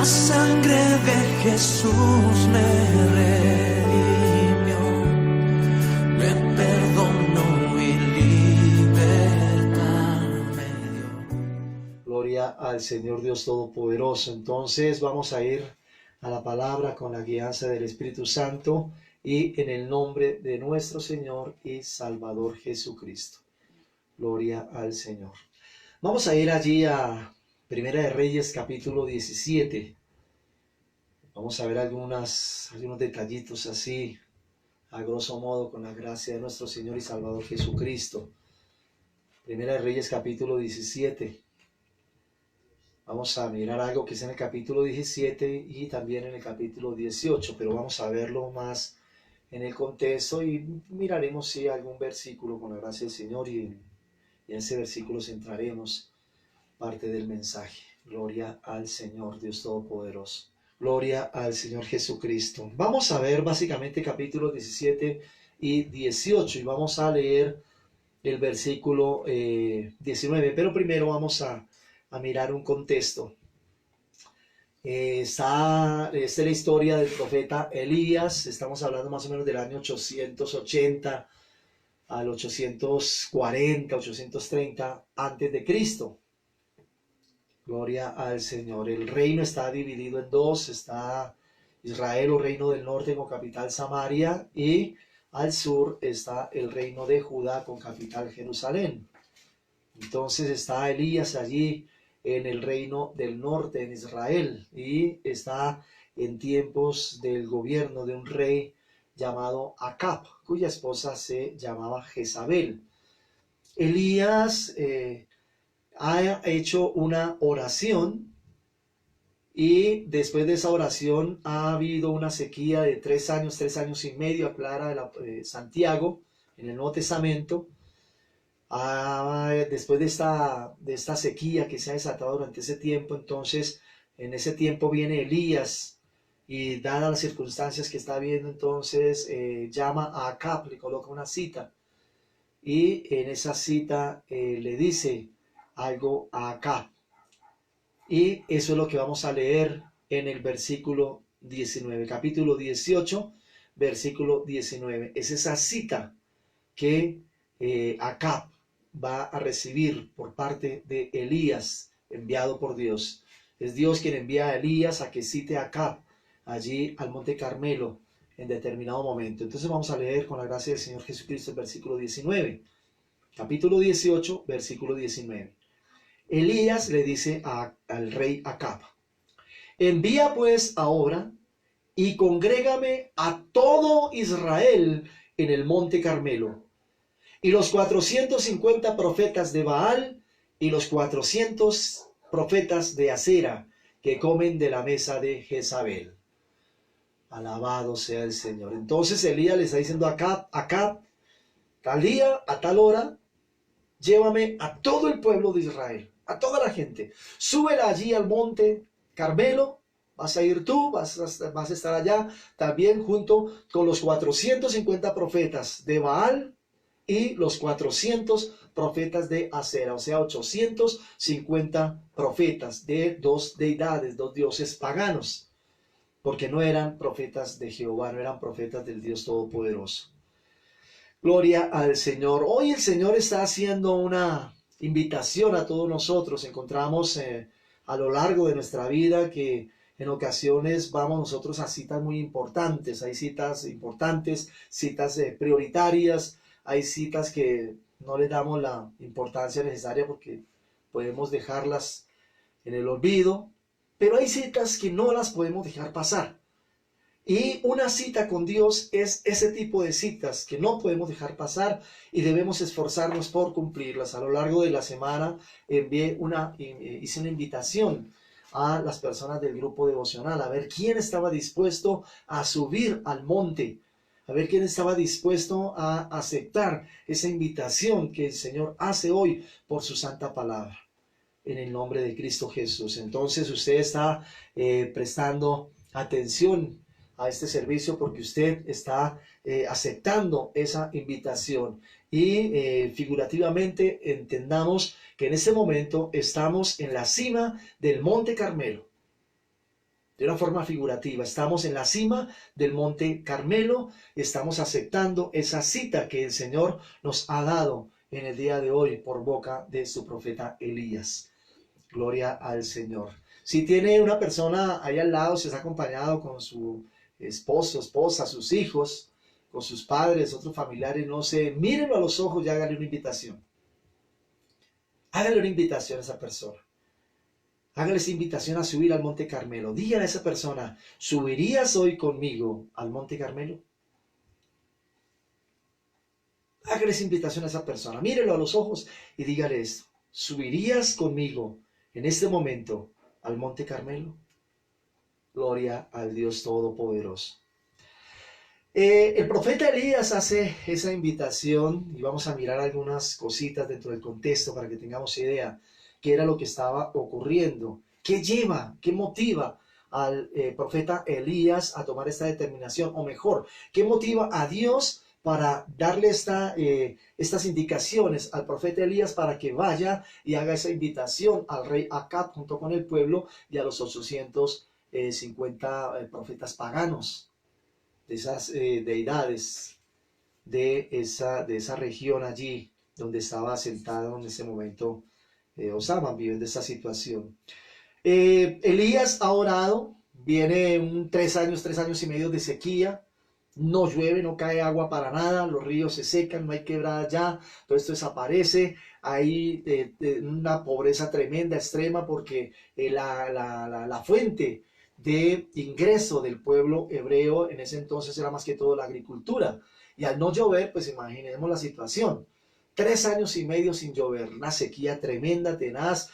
La sangre de Jesús me redimió, me perdonó y libertad me dio. Gloria al Señor Dios Todopoderoso. Entonces vamos a ir a la palabra con la guianza del Espíritu Santo y en el nombre de nuestro Señor y Salvador Jesucristo. Gloria al Señor. Vamos a ir allí a Primera de Reyes capítulo 17. Vamos a ver algunos detallitos así, a grosso modo, con la gracia de nuestro Señor y Salvador Jesucristo. Primera de Reyes capítulo 17. Vamos a mirar algo que es en el capítulo 17 y también en el capítulo 18, pero vamos a verlo más en el contexto y miraremos si hay algún versículo con la gracia del Señor y en ese versículo centraremos parte del mensaje. Gloria al Señor Dios Todopoderoso. Gloria al Señor Jesucristo. Vamos a ver básicamente capítulos 17 y 18 y vamos a leer el versículo 19, pero primero vamos a mirar un contexto. Esta es la historia del profeta Elías. Estamos hablando más o menos del año 880 al 840, 830 antes de Cristo. Gloria al Señor. El reino está dividido en dos. Está Israel o reino del norte con capital Samaria y al sur está el reino de Judá con capital Jerusalén. Entonces está Elías allí en el reino del norte, en Israel, y está en tiempos del gobierno de un rey llamado Acab, cuya esposa se llamaba Jezabel. Elías ha hecho una oración y después de esa oración ha habido una sequía de 3 años y medio, aclara Santiago en el Nuevo Testamento. Después de esta sequía que se ha desatado durante ese tiempo, entonces en ese tiempo viene Elías y dadas las circunstancias que está viendo, entonces llama a Acab, le coloca una cita y en esa cita le dice algo a Acab y eso es lo que vamos a leer en el versículo 19, capítulo 18, versículo 19. Es esa cita que Acab va a recibir por parte de Elías, enviado por Dios. Es Dios quien envía a Elías a que cite a Acab allí al Monte Carmelo en determinado momento. Entonces vamos a leer con la gracia del Señor Jesucristo el versículo 19. Capítulo 18, versículo 19. Elías le dice al rey Acab: envía pues ahora y congrégame a todo Israel en el Monte Carmelo, y los 450 profetas de Baal y los 400 profetas de Acera que comen de la mesa de Jezabel. Alabado sea el Señor. Entonces Elías le está diciendo a Acab, tal día, a tal hora, llévame a todo el pueblo de Israel, a toda la gente. Súbela allí al monte Carmelo. Vas a ir tú, vas a estar allá también junto con los 450 profetas de Baal y los 400 profetas de Acera, o sea, 850 profetas de dos deidades, dos dioses paganos, porque no eran profetas de Jehová, no eran profetas del Dios Todopoderoso. Gloria al Señor. Hoy el Señor está haciendo una invitación a todos nosotros. Encontramos a lo largo de nuestra vida que en ocasiones vamos nosotros a citas muy importantes. Hay citas importantes, citas prioritarias. Hay citas que no le damos la importancia necesaria porque podemos dejarlas en el olvido, pero hay citas que no las podemos dejar pasar. Y una cita con Dios es ese tipo de citas que no podemos dejar pasar y debemos esforzarnos por cumplirlas. A lo largo de la semana hice una invitación a las personas del grupo devocional a ver quién estaba dispuesto a subir al monte, a ver quién estaba dispuesto a aceptar esa invitación que el Señor hace hoy por su santa palabra, en el nombre de Cristo Jesús. Entonces usted está prestando atención a este servicio porque usted está aceptando esa invitación y figurativamente entendamos que en este momento estamos en la cima del Monte Carmelo. de una forma figurativa. Estamos en la cima del Monte Carmelo y estamos aceptando esa cita que el Señor nos ha dado en el día de hoy por boca de su profeta Elías. Gloria al Señor. Si tiene una persona ahí al lado, si está acompañado con su esposo, esposa, sus hijos, con sus padres, otros familiares, no sé, mírenlo a los ojos y hágale una invitación. Hágale una invitación a esa persona. Hágale esa invitación a subir al Monte Carmelo. Dígale a esa persona, ¿subirías hoy conmigo al Monte Carmelo? Hágale esa invitación a esa persona. Mírelo a los ojos y dígale esto. ¿Subirías conmigo en este momento al Monte Carmelo? Gloria al Dios Todopoderoso. El profeta Elías hace esa invitación y vamos a mirar algunas cositas dentro del contexto para que tengamos idea qué era lo que estaba ocurriendo, qué lleva, qué motiva al profeta Elías a tomar esta determinación, o mejor, qué motiva a Dios para darle estas indicaciones al profeta Elías para que vaya y haga esa invitación al rey Acab junto con el pueblo y a los 850 profetas paganos de esas deidades de esa región allí donde estaba sentado en ese momento Osama, viviendo esa situación. Elías ha orado, viene 3 años y medio de sequía, no llueve, no cae agua para nada, los ríos se secan, no hay quebrada ya, todo esto desaparece, hay una pobreza tremenda, extrema, porque la fuente de ingreso del pueblo hebreo en ese entonces era más que todo la agricultura. Y al no llover, pues imaginemos la situación. 3 años y medio sin llover, una sequía tremenda, tenaz,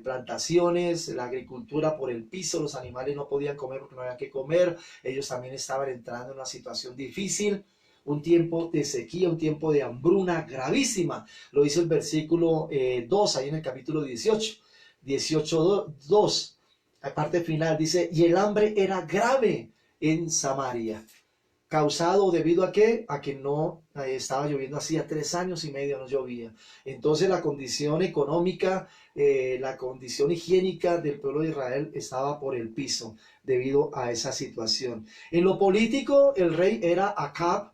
plantaciones, la agricultura por el piso, los animales no podían comer porque no había que comer, ellos también estaban entrando en una situación difícil, un tiempo de sequía, un tiempo de hambruna gravísima. Lo dice el versículo 2, ahí en el capítulo 18:2. La parte final dice, y el hambre era grave en Samaria. ¿Causado debido a qué? A que no estaba lloviendo, hacía 3 años y medio no llovía. Entonces la condición económica, la condición higiénica del pueblo de Israel estaba por el piso debido a esa situación. En lo político, el rey era Acab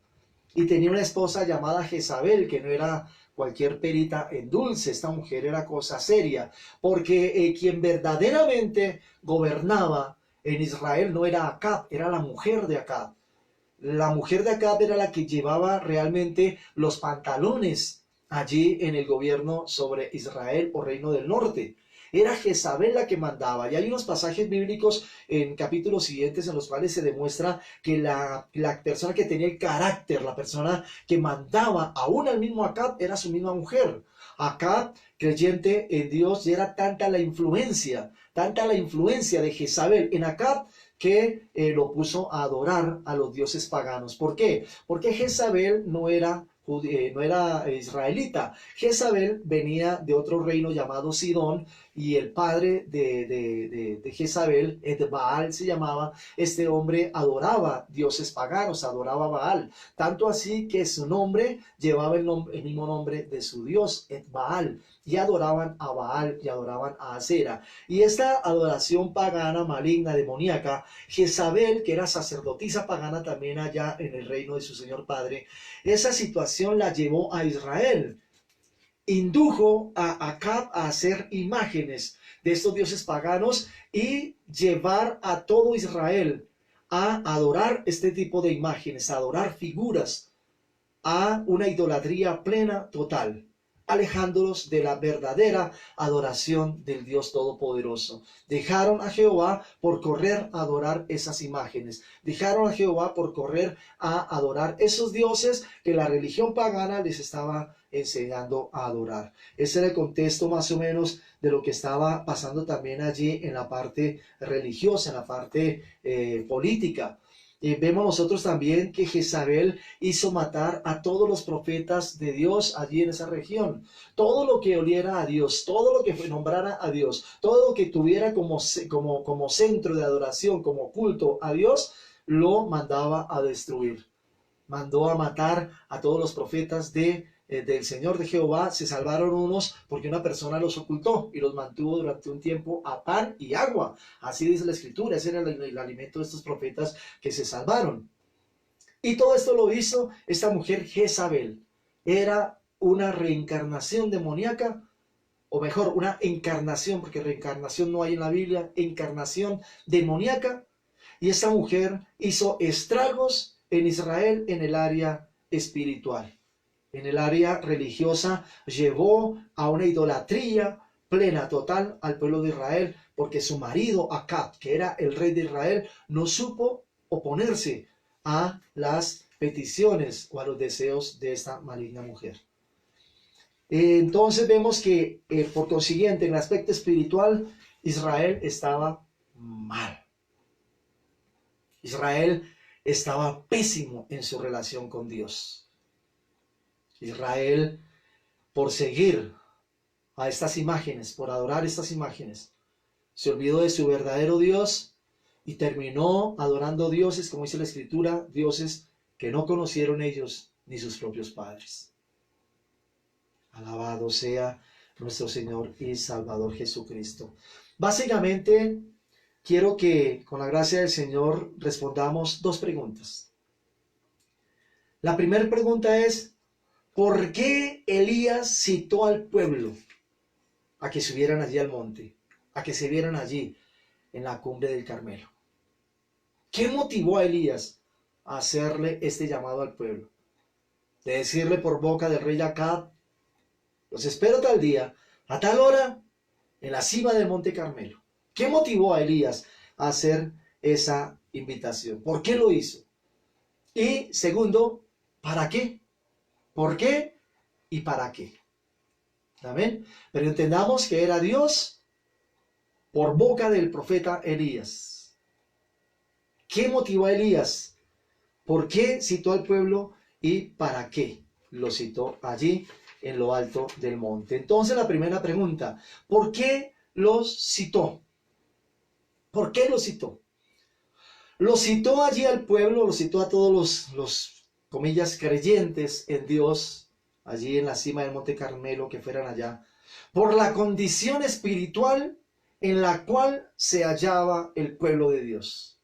y tenía una esposa llamada Jezabel, que no era cualquier perita en dulce. Esta mujer era cosa seria, porque quien verdaderamente gobernaba en Israel no era Acab, era la mujer de Acab. La mujer de Acab era la que llevaba realmente los pantalones allí en el gobierno sobre Israel o reino del norte. Era Jezabel la que mandaba. Y hay unos pasajes bíblicos en capítulos siguientes en los cuales se demuestra que la persona que tenía el carácter, la persona que mandaba aún al mismo Acab, era su misma mujer. Acab, creyente en Dios, y era tanta la influencia de Jezabel en Acab, que lo puso a adorar a los dioses paganos. ¿Por qué? Porque Jezabel no era israelita. Jezabel venía de otro reino llamado Sidón, y el padre de Jezabel, Baal se llamaba, este hombre adoraba dioses paganos, adoraba a Baal, tanto así que su nombre llevaba el mismo nombre de su dios, Baal, y adoraban a Baal y adoraban a Asera. Y esta adoración pagana, maligna, demoníaca, Jezabel, que era sacerdotisa pagana también allá en el reino de su señor padre, esa situación la llevó a Israel. Indujo a Acab a hacer imágenes de estos dioses paganos y llevar a todo Israel a adorar este tipo de imágenes, a adorar figuras, a una idolatría plena, total, alejándolos de la verdadera adoración del Dios Todopoderoso. Dejaron a Jehová por correr a adorar esas imágenes. Dejaron a Jehová por correr a adorar esos dioses que la religión pagana les estaba enseñando a adorar. Ese era el contexto más o menos de lo que estaba pasando también allí en la parte religiosa, en la parte política. Vemos nosotros también que Jezabel hizo matar a todos los profetas de Dios allí en esa región. Todo lo que oliera a Dios, todo lo que nombrara a Dios, todo lo que tuviera como centro de adoración, como culto a Dios, lo mandaba a destruir. Mandó a matar a todos los profetas de del Señor de Jehová, se salvaron unos porque una persona los ocultó y los mantuvo durante un tiempo a pan y agua. Así dice la Escritura, ese era el alimento de estos profetas que se salvaron. Y todo esto lo hizo esta mujer Jezabel. Era una reencarnación demoníaca, o mejor, una encarnación, porque reencarnación no hay en la Biblia, encarnación demoníaca. Y esta mujer hizo estragos en Israel en el área espiritual. En el área religiosa llevó a una idolatría plena, total, al pueblo de Israel, porque su marido Acab, que era el rey de Israel, no supo oponerse a las peticiones o a los deseos de esta maligna mujer. Entonces vemos que, por consiguiente, en el aspecto espiritual, Israel estaba mal. Israel estaba pésimo en su relación con Dios. Israel, por seguir a estas imágenes, por adorar estas imágenes, se olvidó de su verdadero Dios y terminó adorando dioses, como dice la Escritura, dioses que no conocieron ellos ni sus propios padres. Alabado sea nuestro Señor y Salvador Jesucristo. Básicamente, quiero que con la gracia del Señor respondamos dos preguntas. La primera pregunta es, ¿por qué Elías citó al pueblo a que subieran allí al monte, a que se vieran allí en la cumbre del Carmelo? ¿Qué motivó a Elías a hacerle este llamado al pueblo? De decirle por boca del rey Acab, los espero tal día, a tal hora, en la cima del monte Carmelo. ¿Qué motivó a Elías a hacer esa invitación? ¿Por qué lo hizo? Y segundo, ¿para qué? ¿Por qué y para qué? ¿Amén? Pero entendamos que era Dios por boca del profeta Elías. ¿Qué motivó a Elías? ¿Por qué citó al pueblo y para qué lo citó allí en lo alto del monte? Entonces la primera pregunta, ¿por qué los citó? ¿Por qué los citó? Lo citó allí al pueblo, lo citó a todos los comillas, creyentes en Dios, allí en la cima del monte Carmelo, que fueran allá, por la condición espiritual en la cual se hallaba el pueblo de Dios.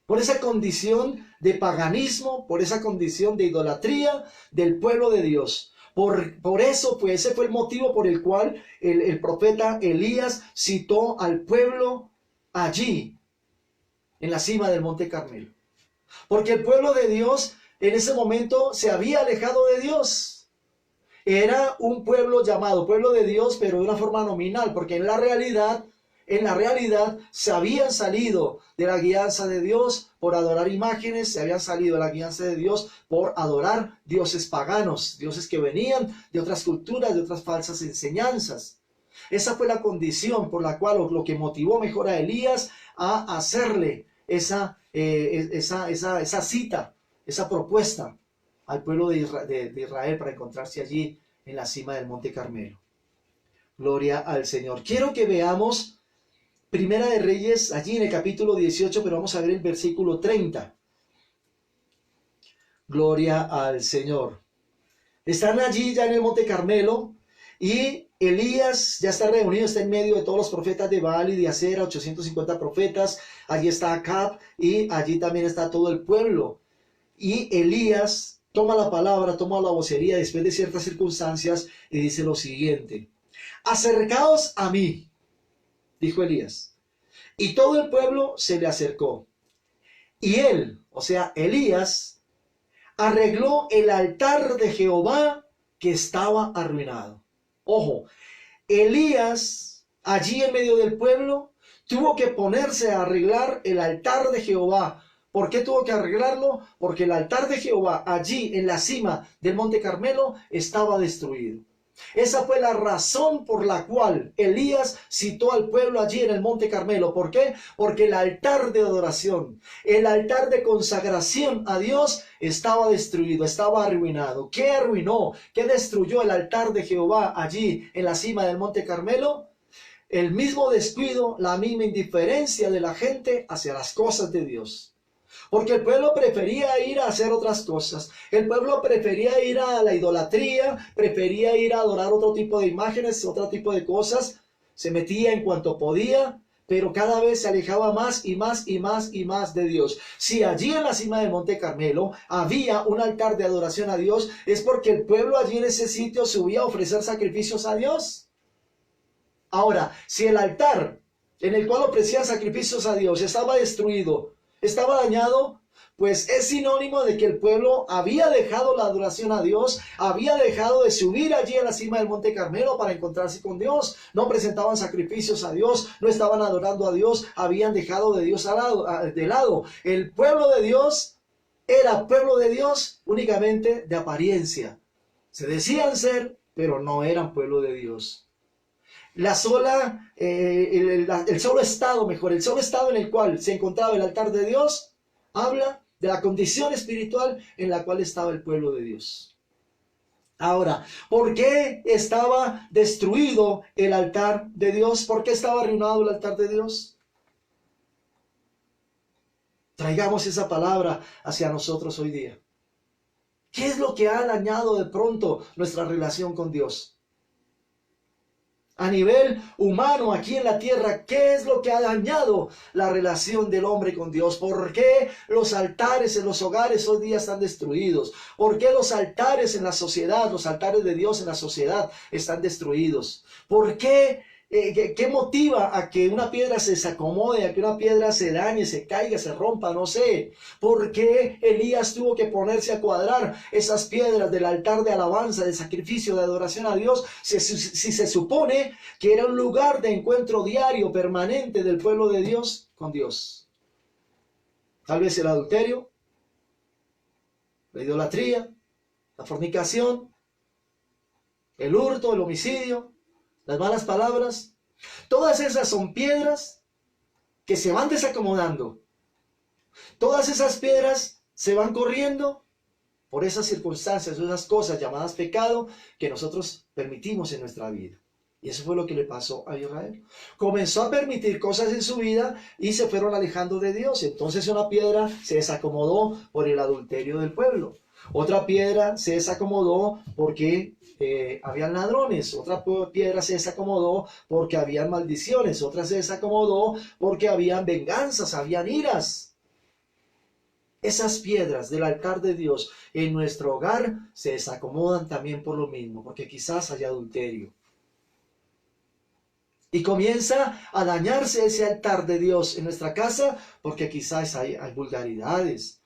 Por esa condición de paganismo, por esa condición de idolatría del pueblo de Dios. Por eso, pues, ese fue el motivo por el cual el profeta Elías citó al pueblo allí, en la cima del monte Carmelo. Porque el pueblo de Dios en ese momento se había alejado de Dios. Era un pueblo llamado pueblo de Dios, pero de una forma nominal, porque en la realidad se habían salido de la guianza de Dios por adorar imágenes, se habían salido de la guianza de Dios por adorar dioses paganos, dioses que venían de otras culturas, de otras falsas enseñanzas. Esa fue la condición por la cual, lo que motivó mejor a Elías a hacerle esa cita, esa propuesta al pueblo de Israel para encontrarse allí en la cima del monte Carmelo. Gloria al Señor. Quiero que veamos Primera de Reyes, allí en el capítulo 18, pero vamos a ver el versículo 30. Gloria al Señor. Están allí ya en el monte Carmelo y Elías ya está reunido, está en medio de todos los profetas de Baal y de Acera, 850 profetas. Allí está Acab y allí también está todo el pueblo. Y Elías toma la palabra, toma la vocería después de ciertas circunstancias y dice lo siguiente: acercaos a mí, dijo Elías. Y todo el pueblo se le acercó. Y él, o sea, Elías, arregló el altar de Jehová que estaba arruinado. Ojo, Elías, allí en medio del pueblo, tuvo que ponerse a arreglar el altar de Jehová. ¿Por qué tuvo que arreglarlo? Porque el altar de Jehová, allí en la cima del monte Carmelo, estaba destruido. Esa fue la razón por la cual Elías citó al pueblo allí en el monte Carmelo. ¿Por qué? Porque el altar de adoración, el altar de consagración a Dios estaba destruido, estaba arruinado. ¿Qué arruinó? ¿Qué destruyó el altar de Jehová allí en la cima del monte Carmelo? El mismo descuido, la misma indiferencia de la gente hacia las cosas de Dios. Porque el pueblo prefería ir a hacer otras cosas. El pueblo prefería ir a la idolatría, prefería ir a adorar otro tipo de imágenes, otro tipo de cosas. Se metía en cuanto podía, pero cada vez se alejaba más y más y más y más de Dios. Si allí en la cima del Monte Carmelo había un altar de adoración a Dios, es porque el pueblo allí en ese sitio subía a ofrecer sacrificios a Dios. Ahora, si el altar en el cual ofrecían sacrificios a Dios estaba destruido, estaba dañado, pues es sinónimo de que el pueblo había dejado la adoración a Dios, había dejado de subir allí a la cima del Monte Carmelo para encontrarse con Dios, no presentaban sacrificios a Dios, no estaban adorando a Dios, habían dejado de Dios de lado. El pueblo de Dios era pueblo de Dios únicamente de apariencia. Se decían ser, pero no eran pueblo de Dios. El solo estado en el cual se encontraba el altar de Dios, habla de la condición espiritual en la cual estaba el pueblo de Dios. Ahora, ¿por qué estaba destruido el altar de Dios? ¿Por qué estaba arruinado el altar de Dios? Traigamos esa palabra hacia nosotros hoy día. ¿Qué es lo que ha dañado de pronto nuestra relación con Dios? A nivel humano, aquí en la tierra, ¿qué es lo que ha dañado la relación del hombre con Dios? ¿Por qué los altares en los hogares hoy día están destruidos? ¿Por qué los altares en la sociedad, los altares de Dios en la sociedad están destruidos? ¿Por qué? ¿Qué motiva a que una piedra se desacomode, a que una piedra se dañe, se caiga, se rompa? No sé. ¿Por qué Elías tuvo que ponerse a cuadrar esas piedras del altar de alabanza, de sacrificio, de adoración a Dios? Si se supone que era un lugar de encuentro diario, permanente del pueblo de Dios con Dios. Tal vez el adulterio, la idolatría, la fornicación, el hurto, el homicidio, las malas palabras, todas esas son piedras que se van desacomodando. Todas esas piedras se van corriendo por esas circunstancias, esas cosas llamadas pecado que nosotros permitimos en nuestra vida. Y eso fue lo que le pasó a Israel. Comenzó a permitir cosas en su vida y se fueron alejando de Dios. Entonces una piedra se desacomodó por el adulterio del pueblo. Otra piedra se desacomodó porque habían ladrones. Otra piedra se desacomodó porque habían maldiciones. Otra se desacomodó porque habían venganzas, habían iras. Esas piedras del altar de Dios en nuestro hogar se desacomodan también por lo mismo, porque quizás haya adulterio. Y comienza a dañarse ese altar de Dios en nuestra casa porque quizás hay vulgaridades.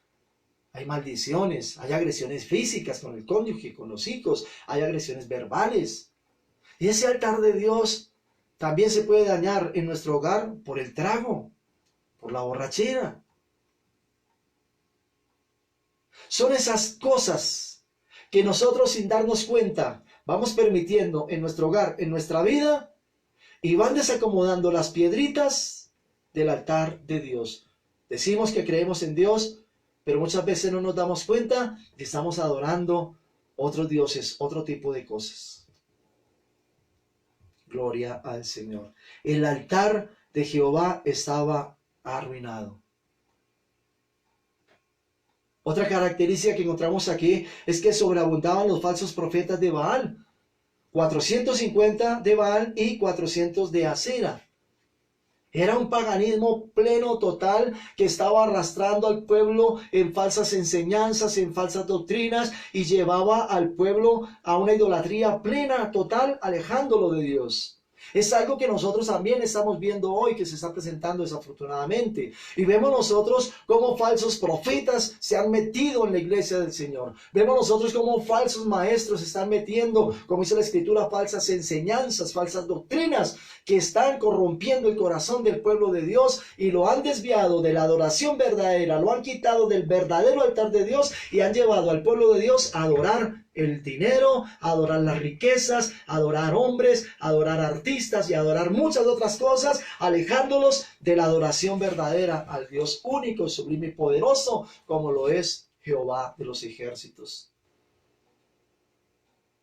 Hay maldiciones, hay agresiones físicas con el cónyuge, con los hijos, hay agresiones verbales. Y ese altar de Dios también se puede dañar en nuestro hogar por el trago, por la borrachera. Son esas cosas que nosotros sin darnos cuenta vamos permitiendo en nuestro hogar, en nuestra vida, y van desacomodando las piedritas del altar de Dios. Decimos que creemos en Dios, pero muchas veces no nos damos cuenta que estamos adorando otros dioses, otro tipo de cosas. Gloria al Señor. El altar de Jehová estaba arruinado. Otra característica que encontramos aquí es que sobreabundaban los falsos profetas de Baal. 450 de Baal y 400 de Acera. Era un paganismo pleno, total, que estaba arrastrando al pueblo en falsas enseñanzas, en falsas doctrinas, y llevaba al pueblo a una idolatría plena, total, alejándolo de Dios. Es algo que nosotros también estamos viendo hoy, que se está presentando desafortunadamente. Y vemos nosotros cómo falsos profetas se han metido en la iglesia del Señor. Vemos nosotros cómo falsos maestros se están metiendo, como dice la Escritura, falsas enseñanzas, falsas doctrinas, que están corrompiendo el corazón del pueblo de Dios y lo han desviado de la adoración verdadera, lo han quitado del verdadero altar de Dios y han llevado al pueblo de Dios a adorar el dinero, a adorar las riquezas, a adorar hombres, a adorar artistas y a adorar muchas otras cosas, alejándolos de la adoración verdadera al Dios único, sublime y poderoso, como lo es Jehová de los ejércitos.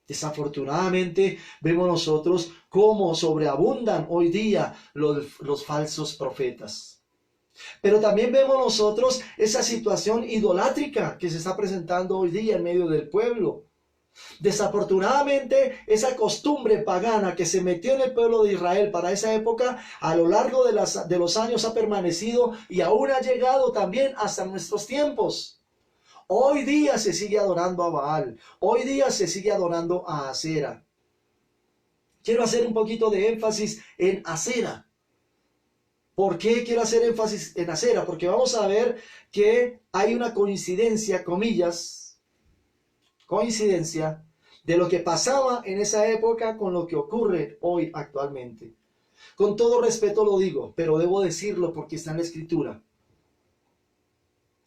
Desafortunadamente vemos nosotros cómo sobreabundan hoy día los falsos profetas. Pero también vemos nosotros esa situación idolátrica que se está presentando hoy día en medio del pueblo. Desafortunadamente, esa costumbre pagana que se metió en el pueblo de Israel para esa época, a lo largo de los años ha permanecido y aún ha llegado también hasta nuestros tiempos. Hoy día se sigue adorando a Baal, hoy día se sigue adorando a Acera. Quiero hacer un poquito de énfasis en Acera. ¿Por qué quiero hacer énfasis en Acera? Porque vamos a ver que hay una coincidencia, comillas, coincidencia de lo que pasaba en esa época con lo que ocurre hoy actualmente. Con todo respeto lo digo, pero debo decirlo porque está en la Escritura.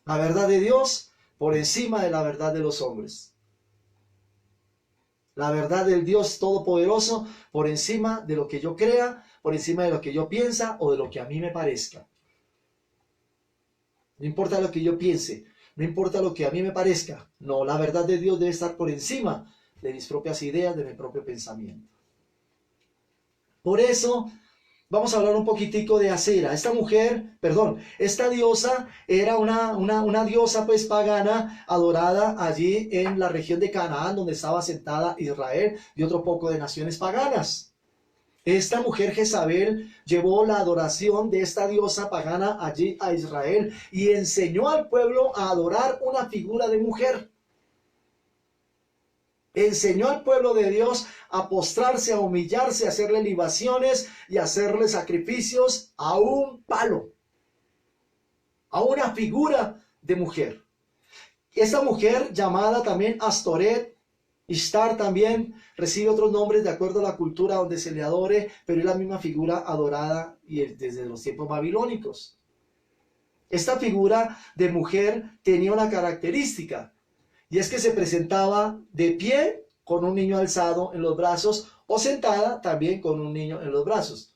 La verdad de Dios por encima de la verdad de los hombres. La verdad del Dios Todopoderoso por encima de lo que yo crea, por encima de lo que yo piensa o de lo que a mí me parezca. No importa lo que yo piense, no importa lo que a mí me parezca. No, la verdad de Dios debe estar por encima de mis propias ideas, de mi propio pensamiento. Por eso vamos a hablar un poquitico de Acera. Esta diosa era una diosa pues pagana adorada allí en la región de Canaán, donde estaba asentada Israel y otro poco de naciones paganas. Esta mujer Jezabel llevó la adoración de esta diosa pagana allí a Israel y enseñó al pueblo a adorar una figura de mujer. Enseñó al pueblo de Dios a postrarse, a humillarse, a hacerle libaciones y a hacerle sacrificios a un palo, a una figura de mujer. Esa mujer llamada también Astoret, Ishtar también recibe otros nombres de acuerdo a la cultura donde se le adore, pero es la misma figura adorada desde los tiempos babilónicos. Esta figura de mujer tenía una característica, y es que se presentaba de pie con un niño alzado en los brazos o sentada también con un niño en los brazos.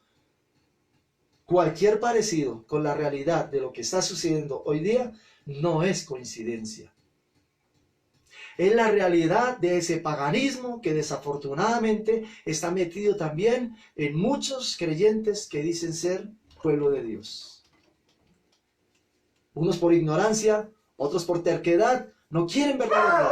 Cualquier parecido con la realidad de lo que está sucediendo hoy día no es coincidencia. Es la realidad de ese paganismo que desafortunadamente está metido también en muchos creyentes que dicen ser pueblo de Dios. Unos por ignorancia, otros por terquedad, no quieren ver la verdad.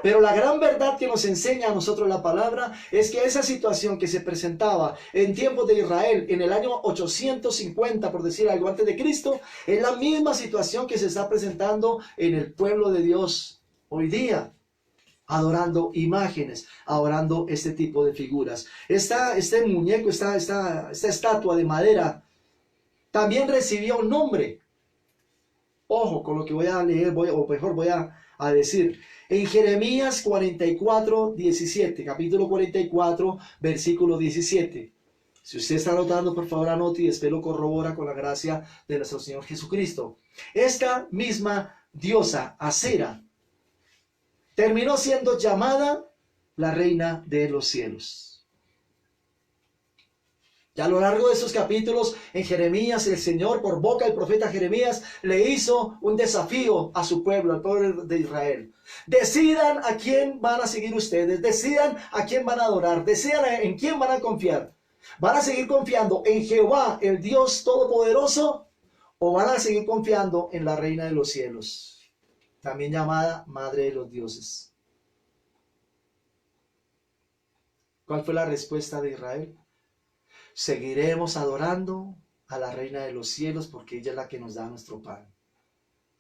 Pero la gran verdad que nos enseña a nosotros la palabra es que esa situación que se presentaba en tiempos de Israel en el año 850, por decir algo, antes de Cristo, es la misma situación que se está presentando en el pueblo de Dios hoy día, adorando imágenes, adorando este tipo de figuras. Este muñeco, esta estatua de madera, también recibía un nombre. Ojo con lo que voy a leer, voy a decir. En Jeremías 44, 17, capítulo 44, versículo 17. Si usted está anotando, por favor anote y después lo corrobora con la gracia de nuestro Señor Jesucristo. Esta misma diosa, Acera, terminó siendo llamada la reina de los cielos. Y a lo largo de esos capítulos en Jeremías, el Señor por boca del profeta Jeremías le hizo un desafío a su pueblo, al pueblo de Israel. Decidan a quién van a seguir ustedes, decidan a quién van a adorar, decidan en quién van a confiar. ¿Van a seguir confiando en Jehová, el Dios Todopoderoso, o van a seguir confiando en la reina de los cielos, también llamada Madre de los Dioses? ¿Cuál fue la respuesta de Israel? Seguiremos adorando a la reina de los cielos porque ella es la que nos da nuestro pan.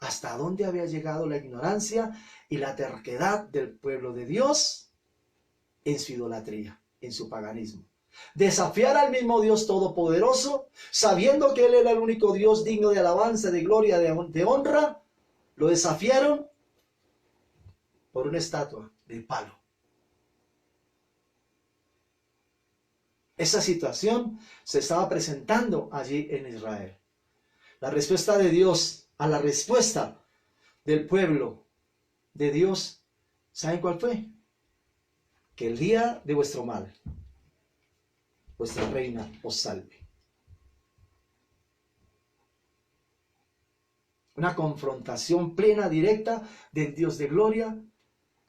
¿Hasta dónde había llegado la ignorancia y la terquedad del pueblo de Dios en su idolatría, en su paganismo? Desafiar al mismo Dios Todopoderoso, sabiendo que Él era el único Dios digno de alabanza, de gloria, de honra, lo desafiaron por una estatua de palo. Esa situación se estaba presentando allí en Israel. La respuesta de Dios a la respuesta del pueblo de Dios, ¿saben cuál fue? Que el día de vuestro mal, vuestra reina os salve. Una confrontación plena, directa del Dios de gloria,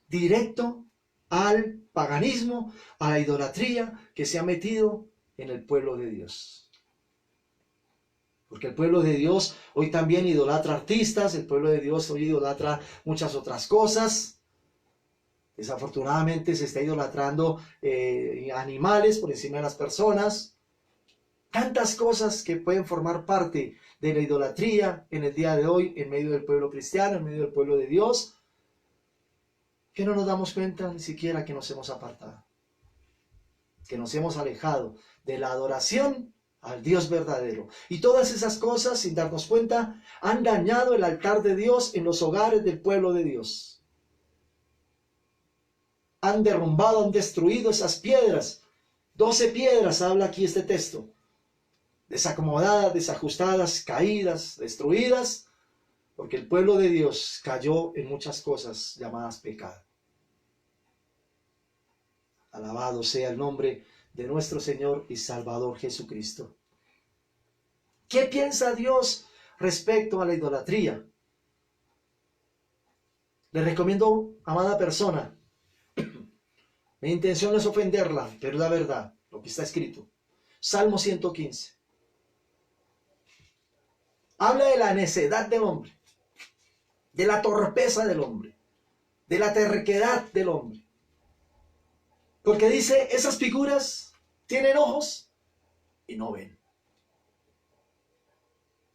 directo al paganismo, a la idolatría que se ha metido en el pueblo de Dios. Porque el pueblo de Dios hoy también idolatra artistas, el pueblo de Dios hoy idolatra muchas otras cosas. Desafortunadamente se está idolatrando animales por encima de las personas. Tantas cosas que pueden formar parte de la idolatría en el día de hoy, en medio del pueblo cristiano, en medio del pueblo de Dios, que no nos damos cuenta ni siquiera que nos hemos apartado, que nos hemos alejado de la adoración al Dios verdadero. Y todas esas cosas, sin darnos cuenta, han dañado el altar de Dios en los hogares del pueblo de Dios. Han derrumbado, han destruido esas piedras. 12 piedras habla aquí este texto. Desacomodadas, desajustadas, caídas, destruidas, porque el pueblo de Dios cayó en muchas cosas llamadas pecado. Alabado sea el nombre de nuestro Señor y Salvador Jesucristo. ¿Qué piensa Dios respecto a la idolatría? Le recomiendo, amada persona, mi intención no es ofenderla, pero es la verdad, lo que está escrito. Salmo 115. Habla de la necedad del hombre, de la torpeza del hombre, de la terquedad del hombre. Porque dice, esas figuras tienen ojos y no ven.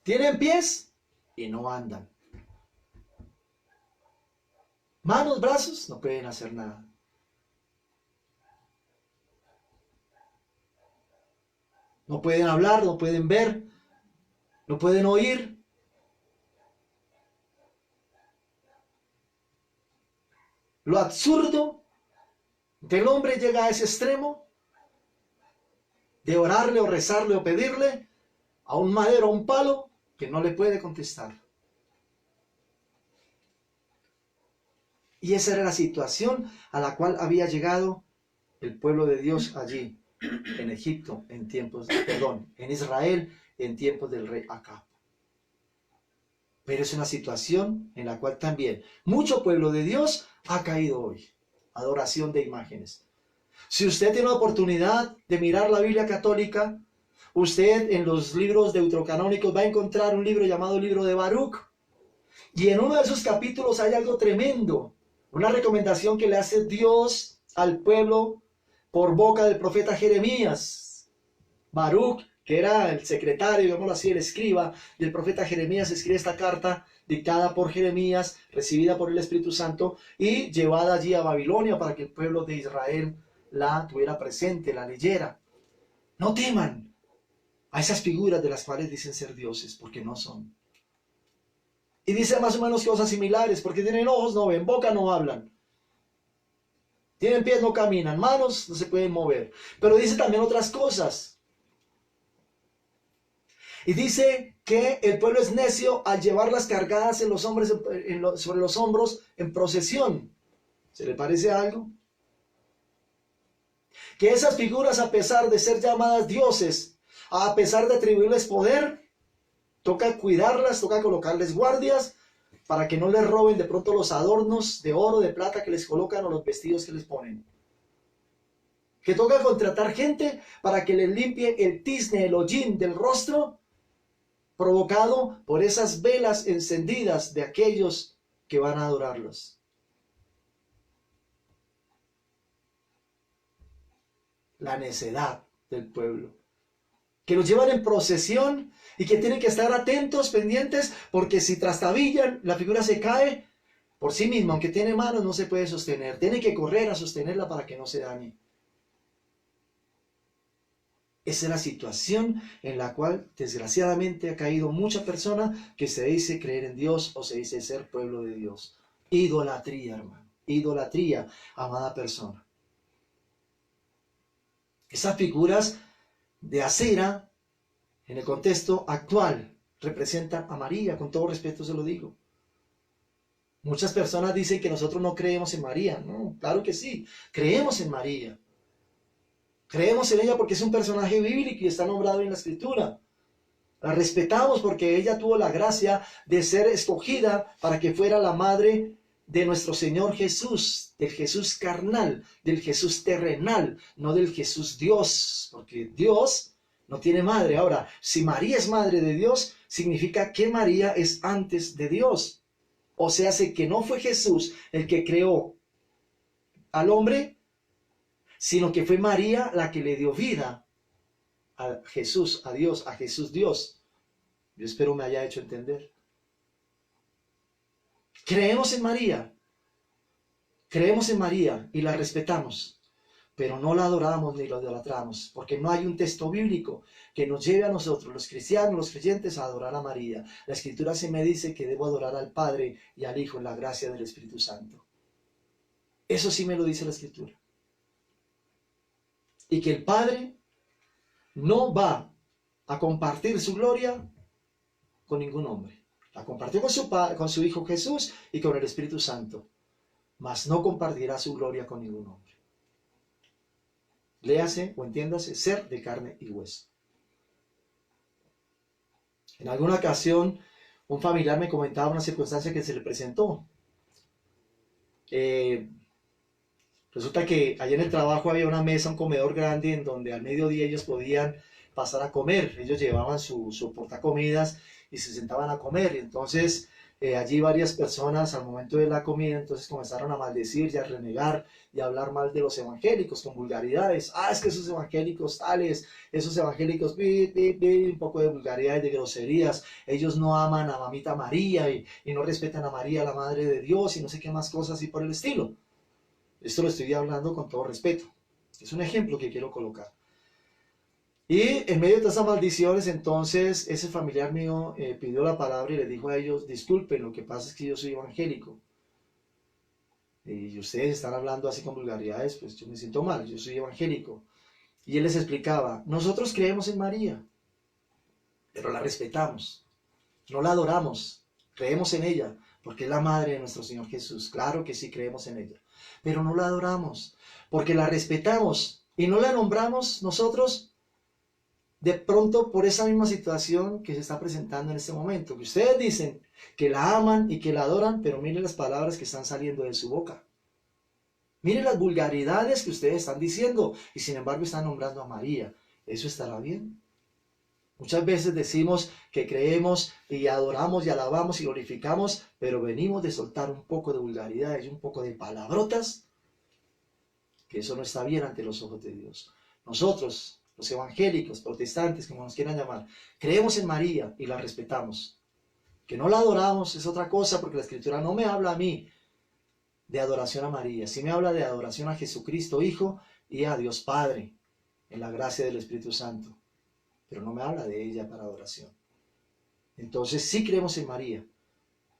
Tienen pies y no andan. Manos, brazos, no pueden hacer nada. No pueden hablar, no pueden ver, no pueden oír. Lo absurdo del hombre llega a ese extremo de orarle o rezarle o pedirle a un madero, a un palo que no le puede contestar. Y esa era la situación a la cual había llegado el pueblo de Dios allí, en Egipto, en Israel, en tiempos del rey Acab. Pero es una situación en la cual también mucho pueblo de Dios ha caído hoy. Adoración de imágenes. Si usted tiene la oportunidad de mirar la Biblia católica, usted en los libros deuterocanónicos va a encontrar un libro llamado el libro de Baruch. Y en uno de esos capítulos hay algo tremendo. Una recomendación que le hace Dios al pueblo por boca del profeta Jeremías. Baruch, que era el secretario, digámoslo así, el escriba del profeta Jeremías, escribe esta carta dictada por Jeremías, recibida por el Espíritu Santo y llevada allí a Babilonia para que el pueblo de Israel la tuviera presente, la leyera. No teman a esas figuras de las cuales dicen ser dioses, porque no son. Y dice más o menos cosas similares, porque tienen ojos, no ven, boca, no hablan. Tienen pies, no caminan, manos, no se pueden mover. Pero dice también otras cosas. Y dice que el pueblo es necio al llevarlas cargadas en los hombres, sobre los hombros en procesión. ¿Se le parece algo? Que esas figuras, a pesar de ser llamadas dioses, a pesar de atribuirles poder, toca cuidarlas, toca colocarles guardias para que no les roben de pronto los adornos de oro, de plata que les colocan o los vestidos que les ponen. Que toca contratar gente para que les limpie el tizne, el hollín del rostro provocado por esas velas encendidas de aquellos que van a adorarlos. La necedad del pueblo, que los llevan en procesión y que tienen que estar atentos, pendientes, porque si trastabillan, la figura se cae por sí misma, aunque tiene manos no se puede sostener, tienen que correr a sostenerla para que no se dañe. Esa es la situación en la cual desgraciadamente ha caído mucha persona que se dice creer en Dios o se dice ser pueblo de Dios. Idolatría, hermano, idolatría, amada persona. Esas figuras de acera, en el contexto actual, representan a María, con todo respeto se lo digo. Muchas personas dicen que nosotros no creemos en María. No, claro que sí, creemos en María. Creemos en ella porque es un personaje bíblico y está nombrado en la Escritura. La respetamos porque ella tuvo la gracia de ser escogida para que fuera la madre de nuestro Señor Jesús, del Jesús carnal, del Jesús terrenal, no del Jesús Dios, porque Dios no tiene madre. Ahora, si María es madre de Dios, significa que María es antes de Dios. O sea, sé que no fue Jesús el que creó al hombre, sino que fue María la que le dio vida a Jesús, a Dios, a Jesús Dios. Yo espero me haya hecho entender. Creemos en María y la respetamos, pero no la adoramos ni la idolatramos, porque no hay un texto bíblico que nos lleve a nosotros, los cristianos, los creyentes, a adorar a María. La Escritura se me dice que debo adorar al Padre y al Hijo en la gracia del Espíritu Santo. Eso sí me lo dice la Escritura. Y que el Padre no va a compartir su gloria con ningún hombre. La compartió con su Hijo Jesús y con el Espíritu Santo, mas no compartirá su gloria con ningún hombre. Léase o entiéndase, ser de carne y hueso. En alguna ocasión, un familiar me comentaba una circunstancia que se le presentó. Resulta que allá en el trabajo había una mesa, un comedor grande, en donde al mediodía ellos podían pasar a comer. Ellos llevaban su portacomidas y se sentaban a comer. Y entonces allí varias personas al momento de la comida entonces comenzaron a maldecir y a renegar y a hablar mal de los evangélicos con vulgaridades. Es que esos evangélicos tales, esos evangélicos, un poco de vulgaridades, de groserías. Ellos no aman a mamita María y no respetan a María, la Madre de Dios, y no sé qué más cosas y por el estilo. Esto lo estoy hablando con todo respeto. Es un ejemplo que quiero colocar. Y en medio de todas esas maldiciones, entonces, ese familiar mío pidió la palabra y le dijo a ellos: disculpen, lo que pasa es que yo soy evangélico. Y ustedes están hablando así con vulgaridades, pues yo me siento mal, yo soy evangélico. Y él les explicaba: nosotros creemos en María, pero la respetamos, no la adoramos, creemos en ella, porque es la madre de nuestro Señor Jesús. Claro que sí creemos en ella, pero no la adoramos, porque la respetamos y no la nombramos nosotros de pronto por esa misma situación que se está presentando en este momento, que ustedes dicen que la aman y que la adoran, pero miren las palabras que están saliendo de su boca. Miren las vulgaridades que ustedes están diciendo y sin embargo están nombrando a María. ¿Eso estará bien? Muchas veces decimos que creemos y adoramos y alabamos y glorificamos, pero venimos de soltar un poco de vulgaridades y un poco de palabrotas, que eso no está bien ante los ojos de Dios. Nosotros, los evangélicos, protestantes, como nos quieran llamar, creemos en María y la respetamos. Que no la adoramos es otra cosa, porque la Escritura no me habla a mí de adoración a María, sí me habla de adoración a Jesucristo Hijo y a Dios Padre, en la gracia del Espíritu Santo, pero no me habla de ella para adoración. Entonces sí creemos en María,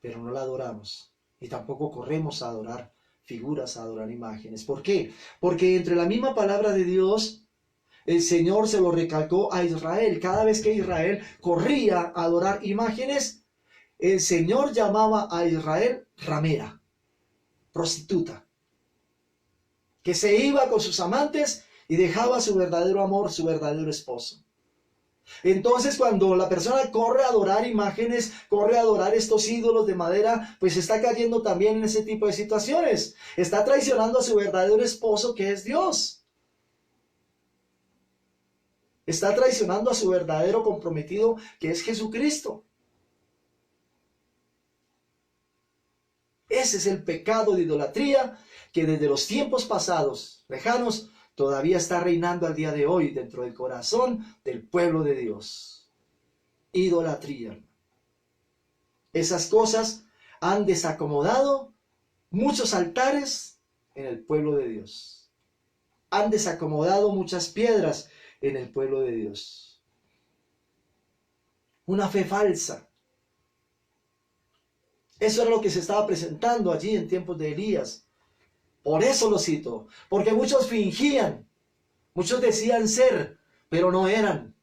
pero no la adoramos, y tampoco corremos a adorar figuras, a adorar imágenes. ¿Por qué? Porque entre la misma palabra de Dios, el Señor se lo recalcó a Israel. Cada vez que Israel corría a adorar imágenes, el Señor llamaba a Israel ramera, prostituta, que se iba con sus amantes y dejaba su verdadero amor, su verdadero esposo. Entonces, cuando la persona corre a adorar imágenes, corre a adorar estos ídolos de madera, pues está cayendo también en ese tipo de situaciones. Está traicionando a su verdadero esposo, que es Dios. Está traicionando a su verdadero comprometido, que es Jesucristo. Ese es el pecado de idolatría que desde los tiempos pasados, lejanos, todavía está reinando al día de hoy dentro del corazón del pueblo de Dios. Idolatría. Esas cosas han desacomodado muchos altares en el pueblo de Dios. Han desacomodado muchas piedras en el pueblo de Dios. Una fe falsa. Eso era lo que se estaba presentando allí en tiempos de Elías. Por eso lo cito, porque muchos fingían, muchos decían ser, pero no eran.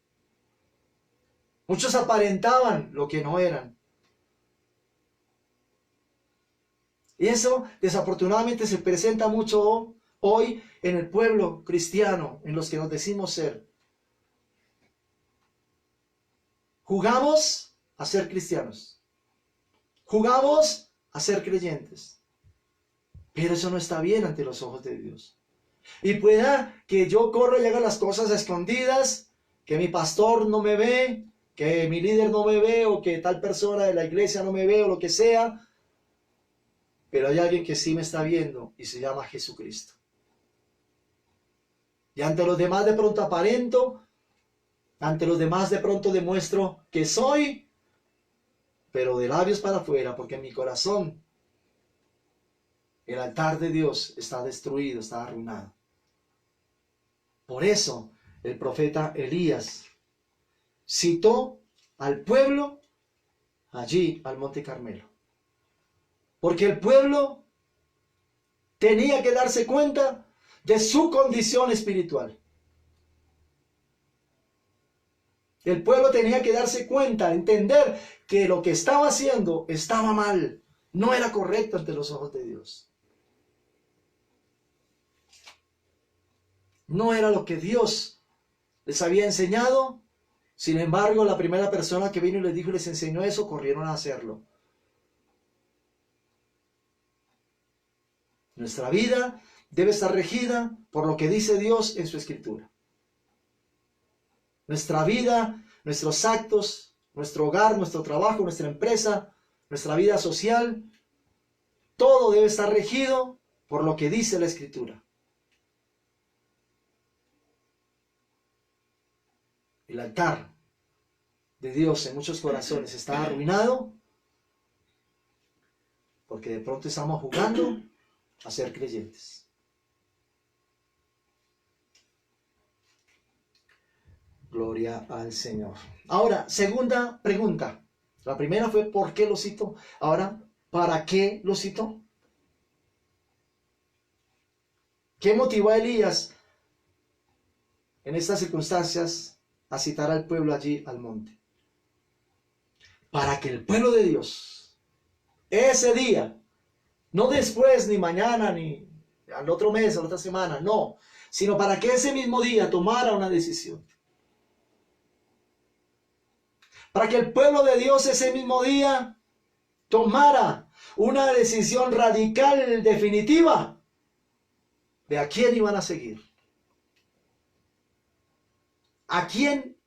Muchos aparentaban lo que no eran. Y eso desafortunadamente se presenta mucho hoy en el pueblo cristiano, en los que nos decimos ser. Jugamos a ser cristianos. Jugamos a ser creyentes. Pero eso no está bien ante los ojos de Dios. Y pueda que yo corra y haga las cosas a escondidas, que mi pastor no me ve, que mi líder no me ve, o que tal persona de la iglesia no me ve, o lo que sea. Pero hay alguien que sí me está viendo y se llama Jesucristo. Y ante los demás de pronto aparento, ante los demás de pronto demuestro que soy, pero de labios para afuera, porque en mi corazón el altar de Dios está destruido, está arruinado. Por eso el profeta Elías citó al pueblo allí al Monte Carmelo. Porque el pueblo tenía que darse cuenta de su condición espiritual. El pueblo tenía que darse cuenta, entender que lo que estaba haciendo estaba mal, no era correcto ante los ojos de Dios. No era lo que Dios les había enseñado. Sin embargo, la primera persona que vino y les dijo y les enseñó eso, corrieron a hacerlo. Nuestra vida debe estar regida por lo que dice Dios en su Escritura. Nuestra vida, nuestros actos, nuestro hogar, nuestro trabajo, nuestra empresa, nuestra vida social, todo debe estar regido por lo que dice la Escritura. El altar de Dios en muchos corazones está arruinado porque de pronto estamos jugando a ser creyentes. Gloria al Señor. Ahora, segunda pregunta. La primera fue ¿por qué lo citó? Ahora, ¿para qué lo citó? ¿Qué motivó a Elías en estas circunstancias a citar al pueblo allí al monte? Para que el pueblo de Dios, ese día, no después, ni mañana, ni al otro mes, a la otra semana, no, sino para que ese mismo día tomara una decisión. Para que el pueblo de Dios ese mismo día tomara una decisión radical, definitiva, de a quién iban a seguir. A quién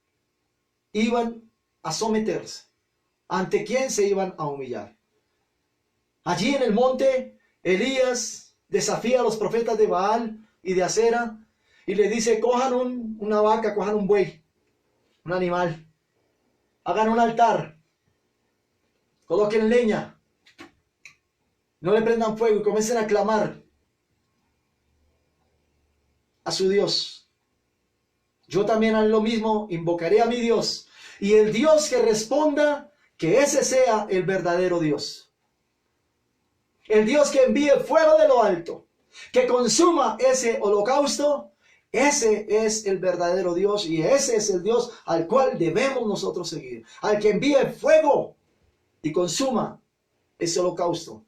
iban a someterse. Ante quién se iban a humillar. Allí en el monte, Elías desafía a los profetas de Baal y de Acera y le dice, cojan una vaca, cojan un buey, un animal, hagan un altar, coloquen leña, no le prendan fuego y comiencen a clamar a su Dios. Yo también haré lo mismo, invocaré a mi Dios y el Dios que responda, que ese sea el verdadero Dios. El Dios que envíe fuego de lo alto, que consuma ese holocausto, ese es el verdadero Dios y ese es el Dios al cual debemos nosotros seguir. Al que envíe fuego y consuma ese holocausto.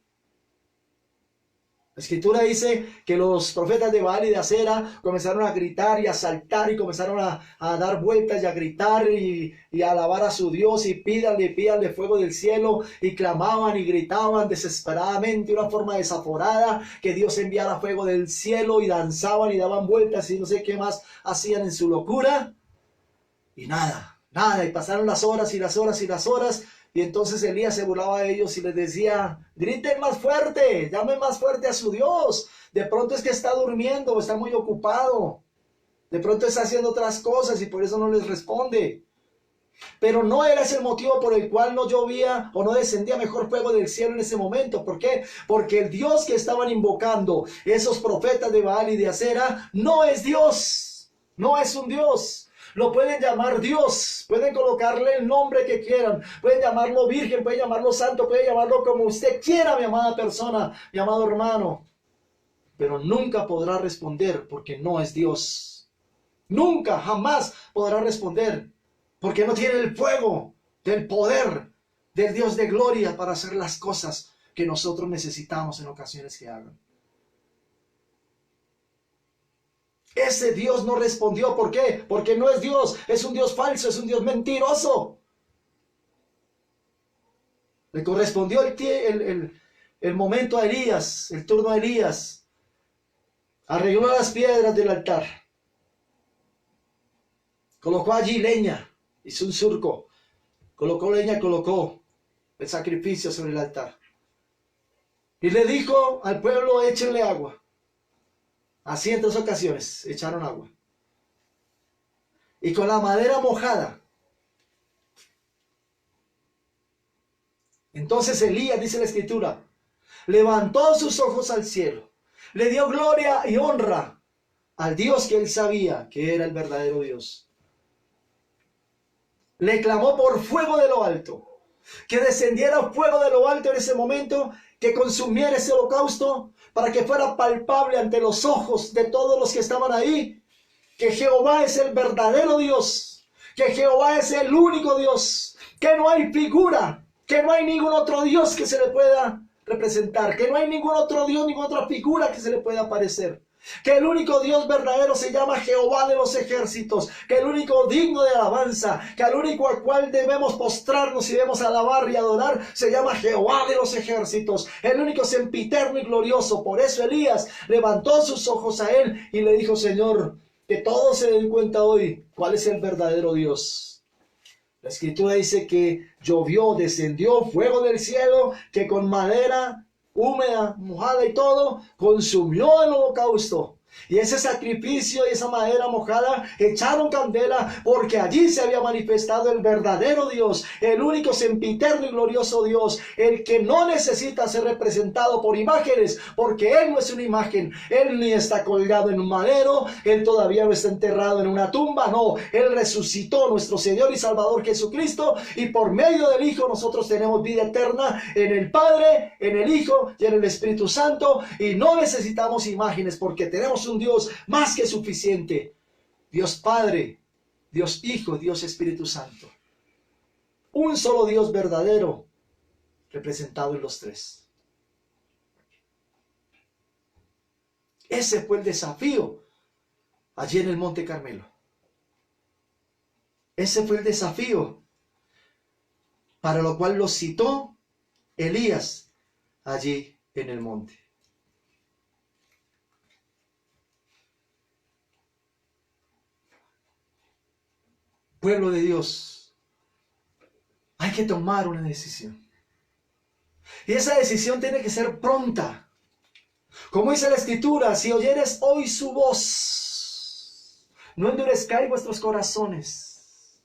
La Escritura dice que los profetas de Baal y de Acera comenzaron a gritar y a saltar y comenzaron a dar vueltas y a gritar y a alabar a su Dios y pídanle fuego del cielo y clamaban y gritaban desesperadamente de una forma desaforada que Dios enviara fuego del cielo y danzaban y daban vueltas y no sé qué más hacían en su locura y nada, y pasaron las horas y las horas y las horas. Y entonces Elías se burlaba de ellos y les decía, griten más fuerte, llamen más fuerte a su Dios. De pronto es que está durmiendo o está muy ocupado. De pronto está haciendo otras cosas y por eso no les responde. Pero no era ese el motivo por el cual no llovía o no descendía mejor fuego del cielo en ese momento. ¿Por qué? Porque el Dios que estaban invocando esos profetas de Baal y de Acera no es Dios. No es un Dios. Lo pueden llamar Dios, pueden colocarle el nombre que quieran, pueden llamarlo virgen, pueden llamarlo santo, pueden llamarlo como usted quiera, mi amada persona, mi amado hermano. Pero nunca podrá responder porque no es Dios. Nunca, jamás podrá responder porque no tiene el fuego del poder del Dios de gloria para hacer las cosas que nosotros necesitamos en ocasiones que hagan. Ese Dios no respondió. ¿Por qué? Porque no es Dios. Es un Dios falso, es un Dios mentiroso. Le correspondió el momento a Elías, el turno a Elías. Arregló las piedras del altar. Colocó allí leña, hizo un surco, colocó leña, colocó el sacrificio sobre el altar. Y le dijo al pueblo, échenle agua. Así en 2 ocasiones echaron agua. Y con la madera mojada. Entonces Elías, dice la escritura, levantó sus ojos al cielo, le dio gloria y honra al Dios que él sabía que era el verdadero Dios. Le clamó por fuego de lo alto, que descendiera fuego de lo alto en ese momento, que consumiera ese holocausto, para que fuera palpable ante los ojos de todos los que estaban ahí, que Jehová es el verdadero Dios, que Jehová es el único Dios, que no hay figura, que no hay ningún otro Dios que se le pueda representar, que no hay ningún otro Dios, ninguna otra figura que se le pueda parecer. Que el único Dios verdadero se llama Jehová de los ejércitos, que el único digno de alabanza, que el único al cual debemos postrarnos y debemos alabar y adorar, se llama Jehová de los ejércitos, el único sempiterno y glorioso. Por eso Elías levantó sus ojos a él y le dijo: Señor, que todos se den cuenta hoy cuál es el verdadero Dios. La escritura dice que llovió, descendió fuego del cielo, que con madera húmeda, mojada y todo, consumió el holocausto. Y ese sacrificio y esa madera mojada echaron candela, porque allí se había manifestado el verdadero Dios, el único sempiterno y glorioso Dios, el que no necesita ser representado por imágenes, porque Él no es una imagen. Él ni está colgado en un madero, Él todavía no está enterrado en una tumba, no. Él resucitó, nuestro Señor y Salvador Jesucristo, y por medio del Hijo nosotros tenemos vida eterna en el Padre, en el Hijo y en el Espíritu Santo, y no necesitamos imágenes, porque tenemos un Dios más que suficiente. Dios Padre, Dios Hijo, Dios Espíritu Santo. Un solo Dios verdadero, representado en los tres. Ese fue el desafío allí en el Monte Carmelo. Ese fue el desafío para lo cual lo citó Elías allí en el monte. Pueblo de Dios, hay que tomar una decisión. Y esa decisión tiene que ser pronta. Como dice la Escritura, si oyeres hoy su voz, no endurezcáis vuestros corazones.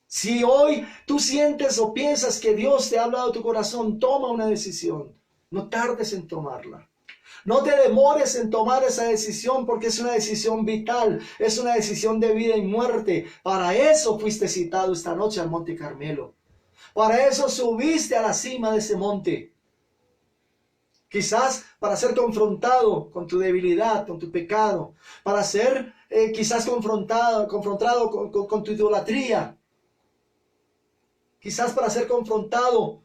Si hoy tú sientes o piensas que Dios te ha hablado a tu corazón, toma una decisión. No tardes en tomarla. No te demores en tomar esa decisión, porque es una decisión vital, es una decisión de vida y muerte. Para eso fuiste citado esta noche al Monte Carmelo. Para eso subiste a la cima de ese monte. Quizás para ser confrontado con tu debilidad, con tu pecado. Para ser quizás confrontado con tu idolatría. Quizás para ser confrontado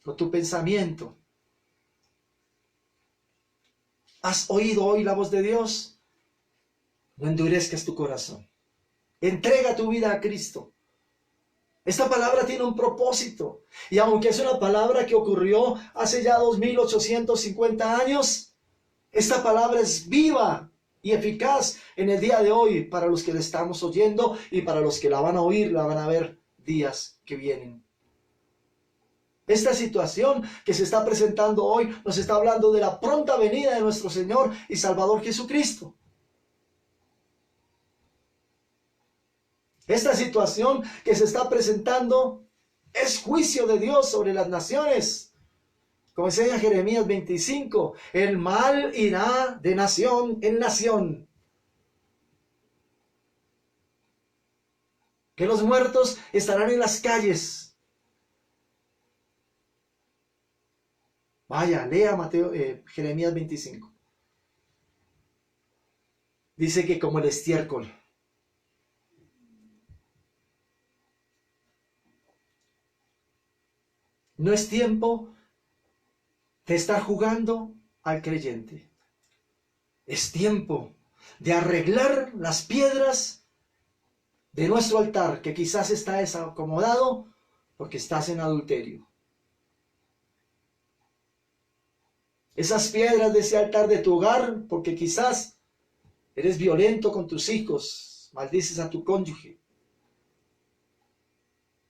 con tu pensamiento. ¿Has oído hoy la voz de Dios? No endurezcas tu corazón. Entrega tu vida a Cristo. Esta palabra tiene un propósito. Y aunque es una palabra que ocurrió hace ya 2850 años, esta palabra es viva y eficaz en el día de hoy para los que la estamos oyendo y para los que la van a oír, la van a ver días que vienen. Esta situación que se está presentando hoy nos está hablando de la pronta venida de nuestro Señor y Salvador Jesucristo. Esta situación que se está presentando es juicio de Dios sobre las naciones. Como enseña Jeremías 25, el mal irá de nación en nación. Que los muertos estarán en las calles. Vaya, lea Jeremías 25. Dice que como el estiércol. No es tiempo de estar jugando al creyente. Es tiempo de arreglar las piedras de nuestro altar, que quizás está desacomodado porque estás en adulterio. Esas piedras de ese altar de tu hogar, porque quizás Eres violento con tus hijos, maldices a tu cónyuge.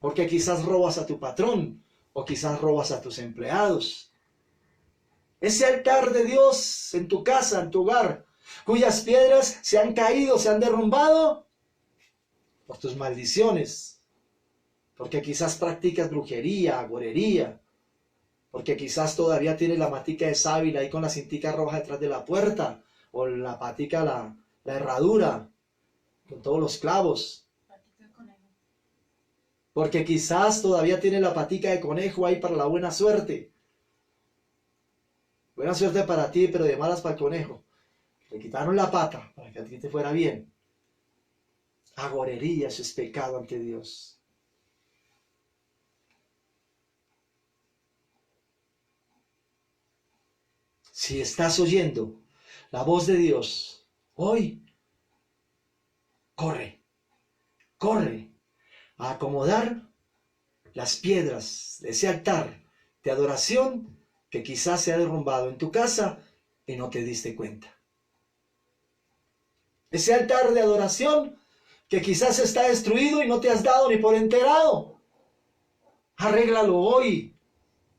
Porque quizás robas a tu patrón o quizás robas a tus empleados. Ese altar de Dios en tu casa, en tu hogar, cuyas piedras se han caído, se han derrumbado por tus maldiciones. Porque quizás practicas brujería, agorería. Porque quizás todavía tienes la matica de sábila ahí con la cintica roja detrás de la puerta. O la patica, la herradura, con todos los clavos. Porque quizás todavía tienes la patica de conejo ahí para la buena suerte. Buena suerte para ti, pero de malas para el conejo. Le quitaron la pata para que a ti te fuera bien. Agorería, eso es pecado ante Dios. Si estás oyendo la voz de Dios hoy, corre a acomodar las piedras de ese altar de adoración que quizás se ha derrumbado en tu casa y no te diste cuenta. Ese altar de adoración que quizás está destruido y no te has dado ni por enterado. Arréglalo hoy.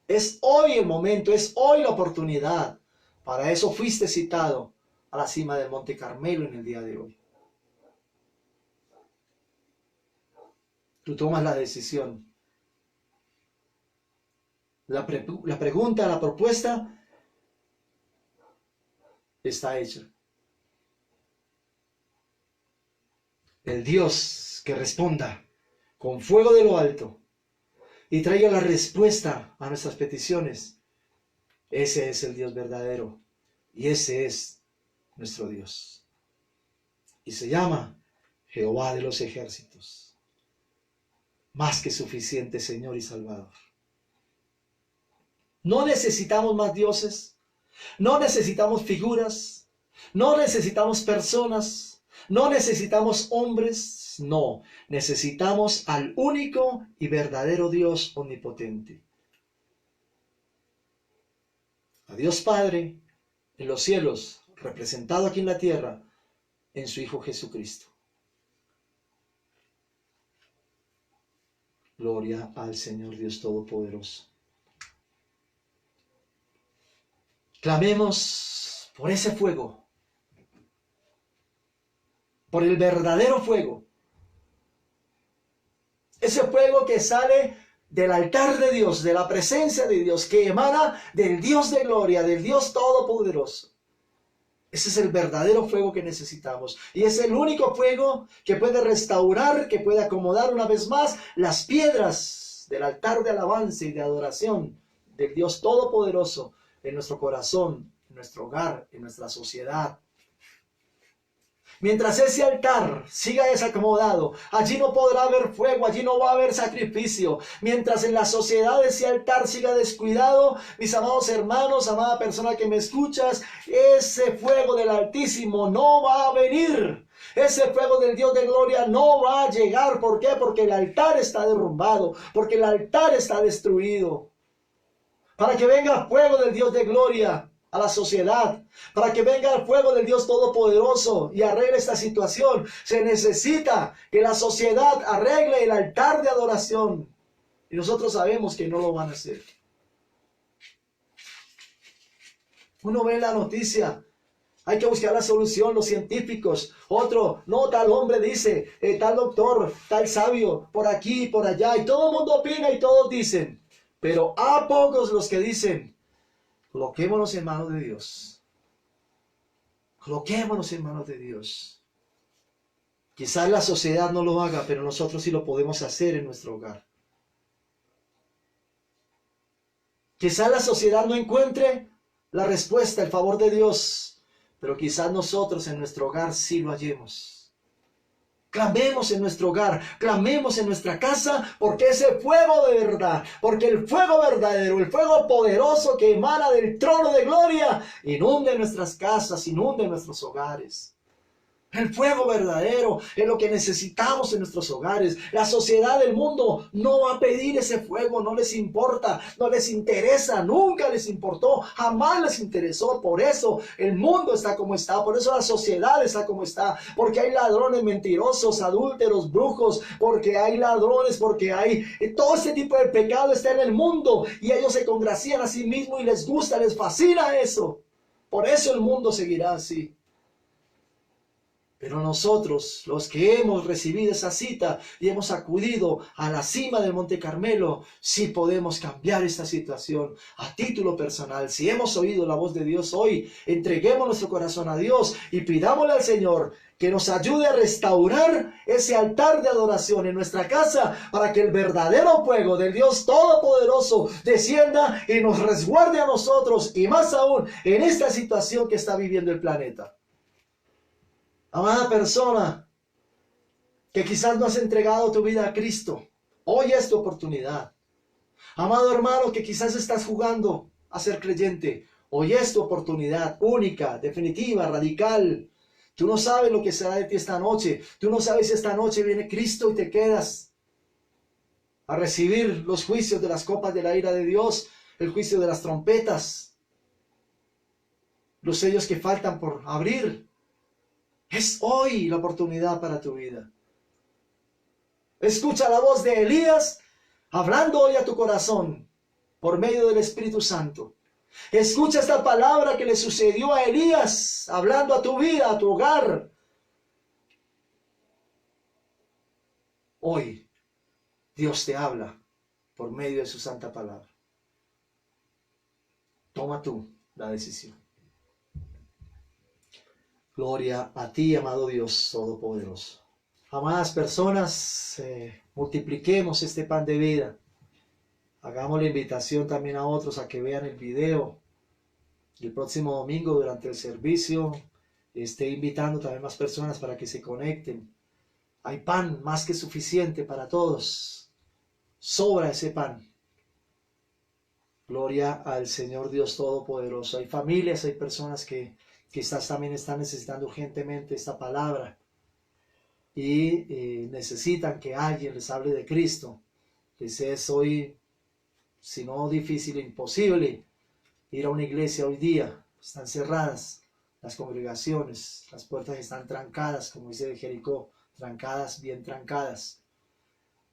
Es hoy el momento, es hoy la oportunidad. Para eso fuiste citado a la cima del Monte Carmelo en el día de hoy. Tú tomas la decisión. La pregunta, la propuesta está hecha. El Dios que responda con fuego de lo alto y traiga la respuesta a nuestras peticiones. Ese es el Dios verdadero y ese es nuestro Dios. Y se llama Jehová de los ejércitos. Más que suficiente Señor y Salvador. No necesitamos más dioses, no necesitamos figuras, no necesitamos personas, no necesitamos hombres, no, necesitamos al único y verdadero Dios omnipotente. A Dios Padre en los cielos, representado aquí en la tierra, en su Hijo Jesucristo. Gloria al Señor Dios Todopoderoso. Clamemos por ese fuego, por el verdadero fuego. Ese fuego que sale del altar de Dios, de la presencia de Dios, que emana del Dios de gloria, del Dios Todopoderoso. Ese es el verdadero fuego que necesitamos. Y es el único fuego que puede restaurar, que puede acomodar una vez más las piedras del altar de alabanza y de adoración del Dios Todopoderoso en nuestro corazón, en nuestro hogar, en nuestra sociedad. Mientras ese altar siga desacomodado, allí no podrá haber fuego, allí no va a haber sacrificio. Mientras en la sociedad ese altar siga descuidado, mis amados hermanos, amada persona que me escuchas, ese fuego del Altísimo no va a venir. Ese fuego del Dios de gloria no va a llegar. ¿Por qué? Porque el altar está derrumbado, porque el altar está destruido. Para que venga fuego del Dios de gloria a la sociedad, para que venga el fuego del Dios Todopoderoso y arregle esta situación, se necesita que la sociedad arregle el altar de adoración. Y nosotros sabemos que no lo van a hacer. Uno ve la noticia, hay que buscar la solución, los científicos. Otro, no, tal hombre dice, tal doctor, tal sabio, por aquí, por allá. Y todo el mundo opina y todos dicen. Pero a pocos los que dicen, coloquémonos en manos de Dios. Coloquémonos en manos de Dios. Quizás la sociedad no lo haga, pero nosotros sí lo podemos hacer en nuestro hogar. Quizás la sociedad no encuentre la respuesta, el favor de Dios, pero quizás nosotros en nuestro hogar sí lo hallemos. Clamemos en nuestro hogar, clamemos en nuestra casa, porque ese fuego de verdad, porque el fuego verdadero, el fuego poderoso que emana del trono de gloria, inunde nuestras casas, inunde nuestros hogares. El fuego verdadero es lo que necesitamos en nuestros hogares. La sociedad del mundo no va a pedir ese fuego, no les importa, no les interesa, nunca les importó, jamás les interesó. Por eso el mundo está como está, por eso la sociedad está como está, porque hay ladrones mentirosos, adúlteros, brujos, porque hay ladrones, porque hay todo este tipo de pecado está en el mundo y ellos se congracian a sí mismos y les gusta, les fascina eso. Por eso el mundo seguirá así. Pero nosotros, los que hemos recibido esa cita y hemos acudido a la cima del Monte Carmelo, sí podemos cambiar esta situación a título personal. Si hemos oído la voz de Dios hoy, entreguemos nuestro corazón a Dios y pidámosle al Señor que nos ayude a restaurar ese altar de adoración en nuestra casa para que el verdadero fuego del Dios Todopoderoso descienda y nos resguarde a nosotros y más aún en esta situación que está viviendo el planeta. Amada persona, que quizás no has entregado tu vida a Cristo, hoy es tu oportunidad. Amado hermano, que quizás estás jugando a ser creyente, hoy es tu oportunidad única, definitiva, radical. Tú no sabes lo que será de ti esta noche. Tú no sabes si esta noche viene Cristo y te quedas a recibir los juicios de las copas de la ira de Dios, el juicio de las trompetas, los sellos que faltan por abrir. Es hoy la oportunidad para tu vida. Escucha la voz de Elías hablando hoy a tu corazón por medio del Espíritu Santo. Escucha esta palabra que le sucedió a Elías hablando a tu vida, a tu hogar. Hoy Dios te habla por medio de su santa palabra. Toma tú la decisión. Gloria a ti, amado Dios Todopoderoso. Amadas personas, multipliquemos este pan de vida. Hagamos la invitación también a otros a que vean el video. El próximo domingo durante el servicio esté invitando también más personas para que se conecten. Hay pan más que suficiente para todos. Sobra ese pan. Gloria al Señor Dios Todopoderoso. Hay familias, hay personas que quizás también están necesitando urgentemente esta palabra y necesitan que alguien les hable de Cristo. Les es hoy, si no difícil, imposible ir a una iglesia hoy día. Están cerradas las congregaciones, las puertas están trancadas, como dice de Jericó, trancadas, bien trancadas.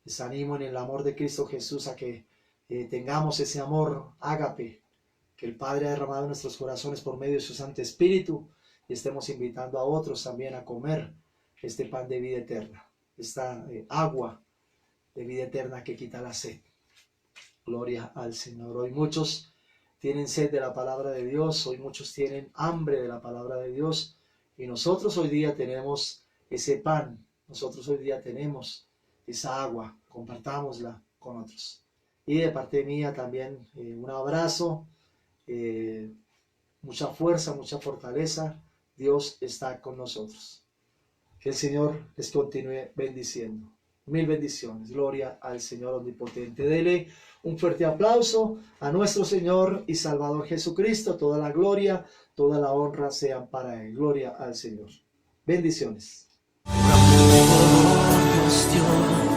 Les animo en el amor de Cristo Jesús a que tengamos ese amor ágape que el Padre ha derramado en nuestros corazones por medio de su Santo Espíritu y estemos invitando a otros también a comer este pan de vida eterna, esta agua de vida eterna que quita la sed. Gloria al Señor. Hoy muchos tienen sed de la palabra de Dios, hoy muchos tienen hambre de la palabra de Dios y nosotros hoy día tenemos ese pan, nosotros hoy día tenemos esa agua, compartámosla con otros. Y de parte mía también un abrazo. Mucha fuerza, mucha fortaleza. Dios está con nosotros. Que el Señor les continúe bendiciendo. Mil bendiciones. Gloria al Señor omnipotente. Dele un fuerte aplauso a nuestro Señor y Salvador Jesucristo. Toda la gloria, toda la honra sean para Él. Gloria al Señor. Bendiciones. Por amor, Dios dio